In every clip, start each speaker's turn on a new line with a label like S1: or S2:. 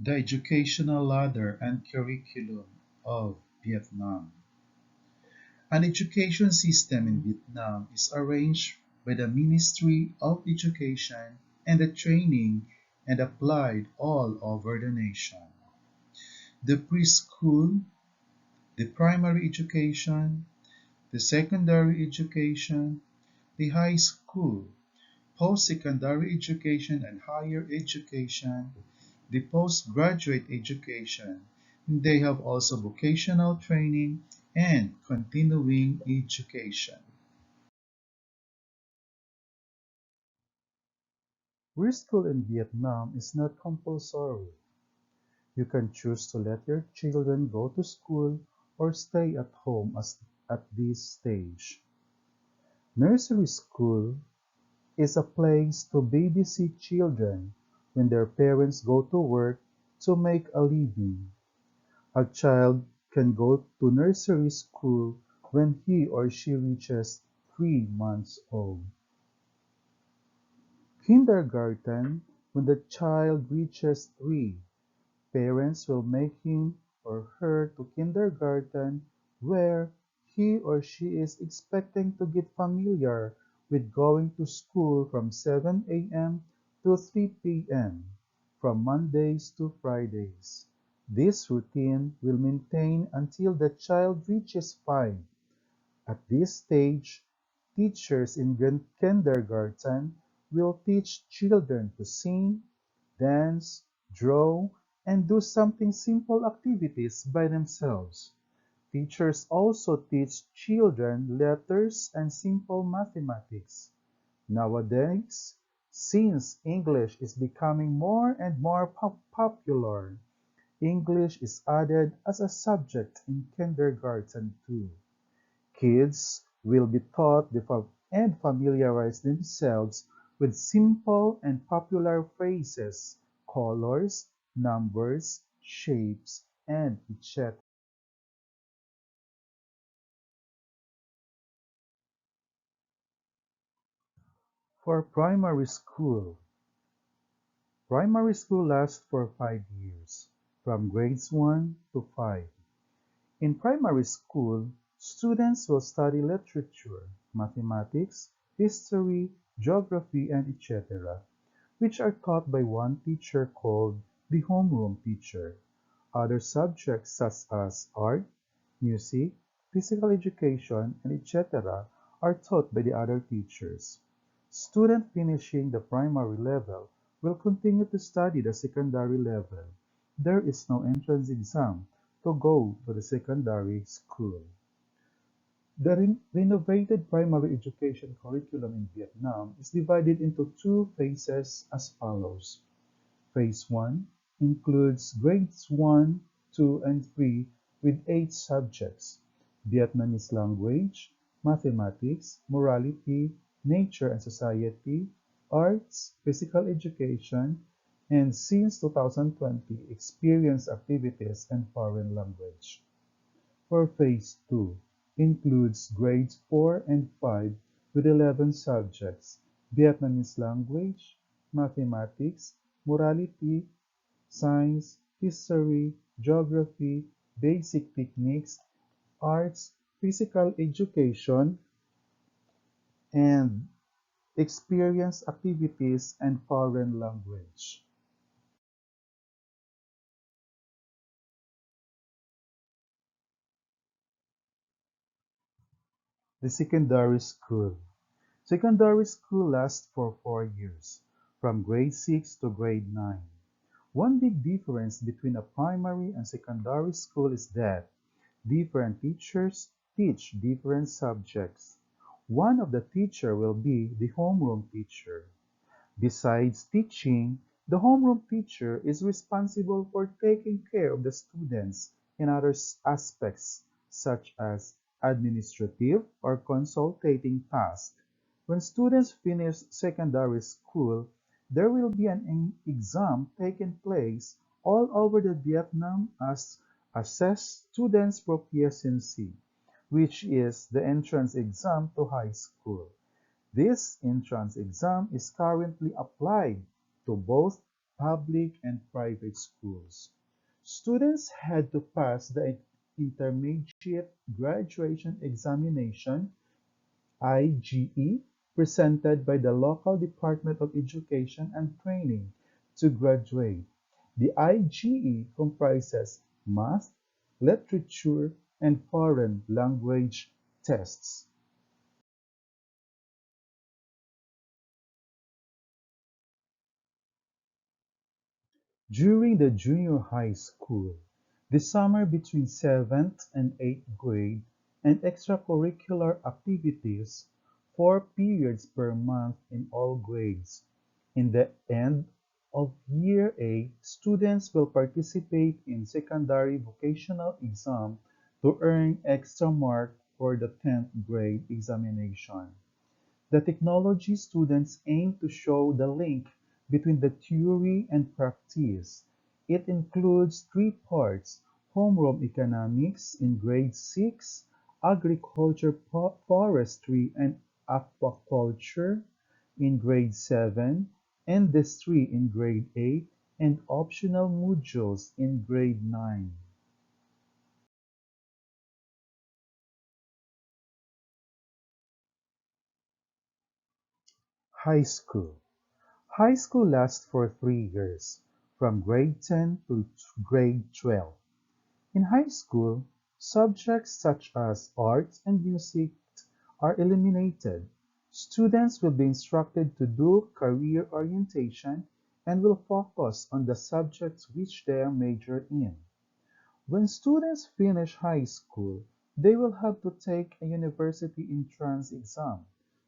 S1: The educational ladder and curriculum of Vietnam. An education system in Vietnam is arranged by the Ministry of Education and the Training and applied all over the nation. The preschool, the primary education, the secondary education, the high school, post-secondary education and higher education, the postgraduate education. They have also vocational training and continuing education. Preschool in Vietnam is not compulsory. You can choose to let your children go to school or stay at home at this stage. Nursery school is a place to babysit children when their parents go to work to make a living. A child can go to nursery school when he or she reaches 3 months old. Kindergarten, when the child reaches 3, parents will make him or her to kindergarten where he or she is expecting to get familiar with going to school from 7 a.m. to 3 p.m. from Mondays to Fridays. This routine will maintain until the child reaches 5. At this stage, teachers in kindergarten will teach children to sing, dance, draw, and do something simple activities by themselves. Teachers also teach children letters and simple mathematics. Nowadays, since English is becoming more and more popular, English is added as a subject in kindergarten too. Kids will be taught and familiarize themselves with simple and popular phrases, colors, numbers, shapes, and etc. For primary school lasts for 5 years, from grades 1 to 5. In primary school, students will study literature, mathematics, history, geography, and etc., which are taught by one teacher called the homeroom teacher. Other subjects such as art, music, physical education, and etc. are taught by the other teachers. Students finishing the primary level will continue to study the secondary level. There is no entrance exam to go to the secondary school. The renovated primary education curriculum in Vietnam is divided into two phases as follows. Phase 1 includes grades 1, 2, and 3 with 8 subjects: Vietnamese language, mathematics, morality, nature and society, arts, physical education, and since 2020, experience activities and foreign language. For Phase 2, includes grades 4 and 5 with 11 subjects: Vietnamese language, mathematics, morality, science, history, geography, basic techniques, arts, physical education, and experience activities and foreign language. The secondary school. Secondary school lasts for 4 years, from grade 6 to grade 9. One big difference between a primary and secondary school is that different teachers teach different subjects. One of the teacher will be the homeroom teacher. Besides teaching, the homeroom teacher is responsible for taking care of the students in other aspects, such as administrative or consultating tasks. When students finish secondary school, there will be an exam taking place all over the Vietnam as assess students' proficiency, which is the entrance exam to high school. This entrance exam is currently applied to both public and private schools. Students had to pass the intermediate graduation examination (IGE) presented by the local Department of Education and Training to graduate. The IGE comprises math, literature, and foreign language tests. During the junior high school, the summer between 7th and 8th grade, and extracurricular activities, 4 periods per month in all grades. In the end of Year A, students will participate in secondary vocational exam to earn extra mark for the 10th grade examination. The technology students aim to show the link between the theory and practice. It includes 3 parts: homeroom economics in grade 6, agriculture, forestry, and aquaculture in grade 7, industry in grade 8, and optional modules in grade 9. High school. High school lasts for 3 years, from grade 10 to grade 12. In high school, subjects such as arts and music are eliminated. Students will be instructed to do career orientation and will focus on the subjects which they are majored in. When students finish high school, they will have to take a university entrance exam.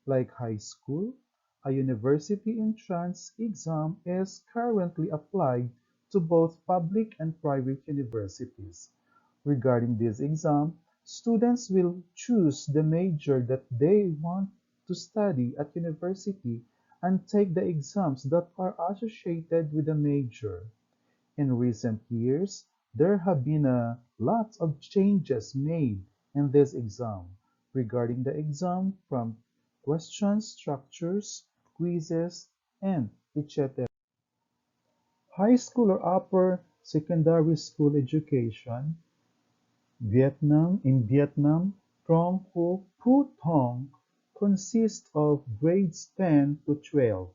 S1: Like high school, a university entrance exam is currently applied to both public and private universities. Regarding this exam, students will choose the major that they want to study at university and take the exams that are associated with the major. In recent years, there have been a lot of changes made in this exam regarding the exam from question structures, quizzes, and etc. High school or upper secondary school education in Vietnam from Phu Thong consists of grades 10 to 12.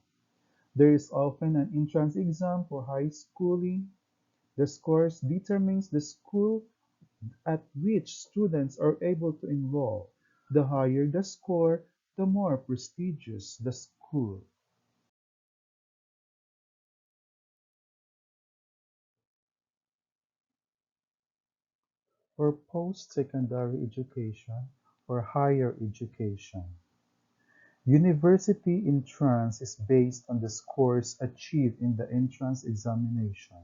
S1: There is often an entrance exam for high schooling. The scores determines the school at which students are able to enroll. The higher the score, the more prestigious the school. For post-secondary education or higher education, university entrance is based on the scores achieved in the entrance examination.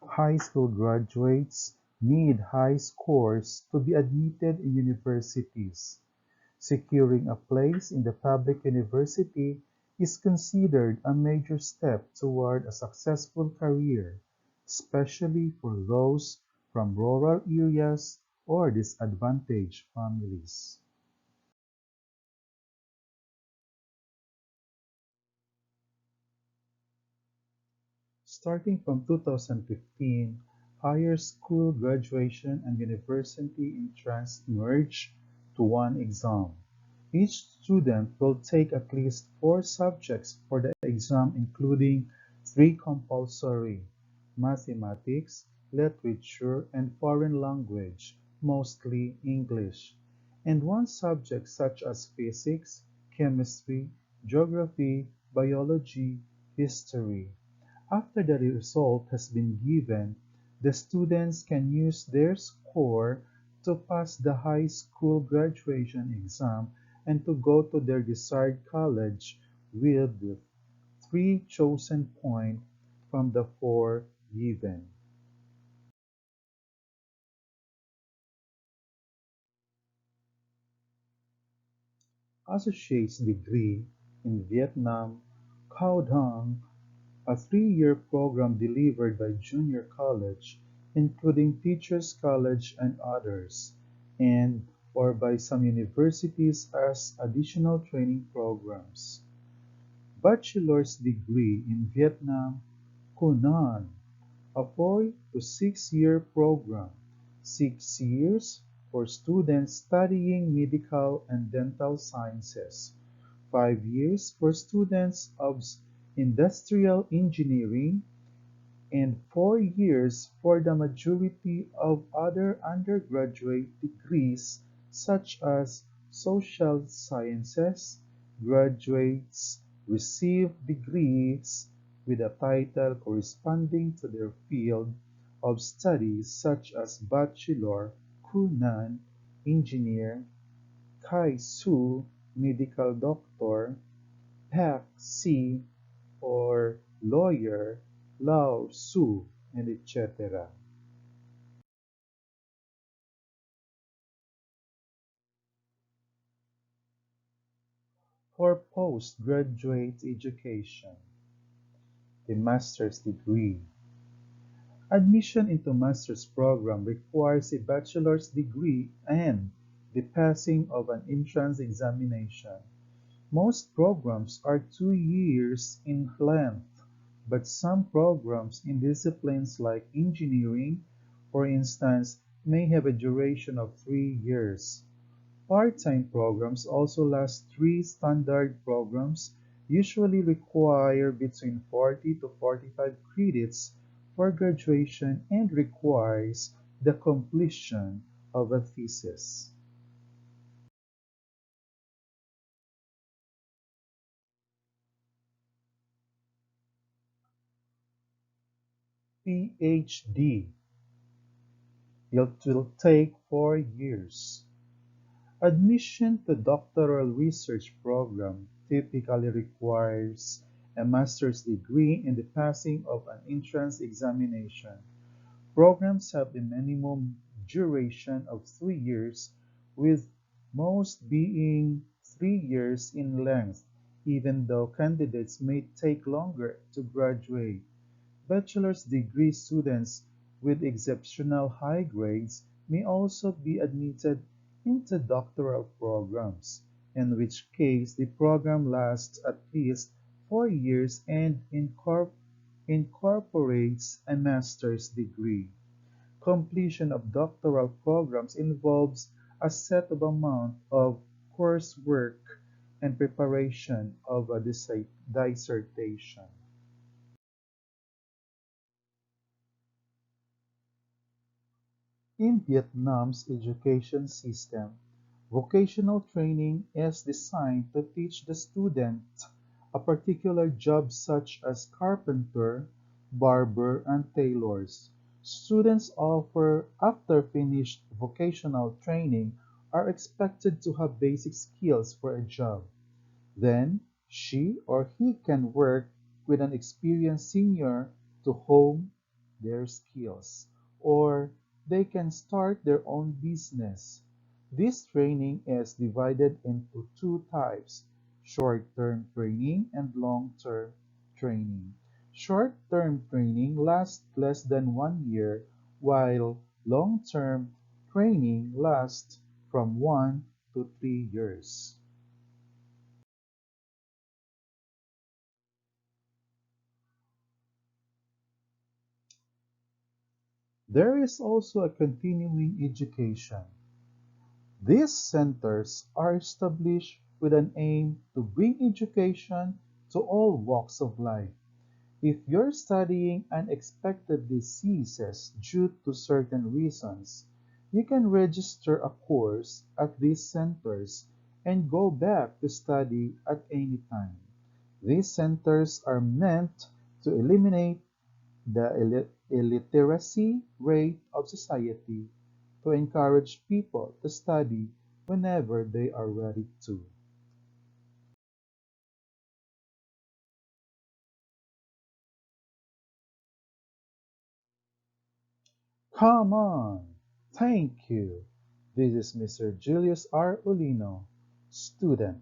S1: High school graduates need high scores to be admitted in universities. Securing a place in the public university is considered a major step toward a successful career, especially for those from rural areas or disadvantaged families. Starting from 2015, higher school graduation and university entrance merge to one exam. Each student will take at least 4 subjects for the exam, including 3 compulsory: mathematics, literature, and foreign language, mostly English, and 1 subject such as physics, chemistry, geography, biology, history. After the result has been given, the students can use their score to pass the high school graduation exam and to go to their desired college with the 3 chosen points from the 4 given. Associate's degree in Vietnam, Cao Dong, a 3-year program delivered by junior college, including Teachers College and others, and or by some universities as additional training programs. Bachelor's degree in Vietnam, Hunan, a 4 to 6 year program, 6 years for students studying medical and dental sciences, 5 years for students of industrial engineering, and 4 years for the majority of other undergraduate degrees such as social sciences. Graduates receive degrees with a title corresponding to their field of study such as Bachelor, Kunan, Engineer, Kai-Su, Medical Doctor, Pak-Si, or Lawyer, Lao-Su, and etc. For postgraduate education, the master's degree. Admission into master's program requires a bachelor's degree and the passing of an entrance examination. Most programs are 2 years in length, but some programs in disciplines like engineering, for instance, may have a duration of 3 years. Part-time programs also last 3 standard programs usually require between 40 to 45 credits for graduation and requires the completion of a thesis. PhD. It will take 4 years. Admission to doctoral research program typically requires a master's degree and the passing of an entrance examination. Programs have a minimum duration of 3 years, with most being 3 years in length, even though candidates may take longer to graduate. Bachelor's degree students with exceptional high grades may also be admitted into doctoral programs, in which case the program lasts at least 4 years and incorporates a master's degree. Completion of doctoral programs involves a set of amount of coursework and preparation of a dissertation. In Vietnam's education system, vocational training is designed to teach the student a particular job such as carpenter, barber, and tailors. Students after finished vocational training are expected to have basic skills for a job. Then she or he can work with an experienced senior to hone their skills, or they can start their own business. This training is divided into two types: short-term training and long-term training. Short-term training lasts less than 1 year, while long-term training lasts from 1 to 3 years. There is also a continuing education. These centers are established with an aim to bring education to all walks of life. If you're studying unexpected diseases due to certain reasons, you can register a course at these centers and go back to study at any time. These centers are meant to eliminate the illiteracy rate of society, to encourage people to study whenever they are ready to. Come on! Thank you. This is Mr. Julius R. Ulino, student.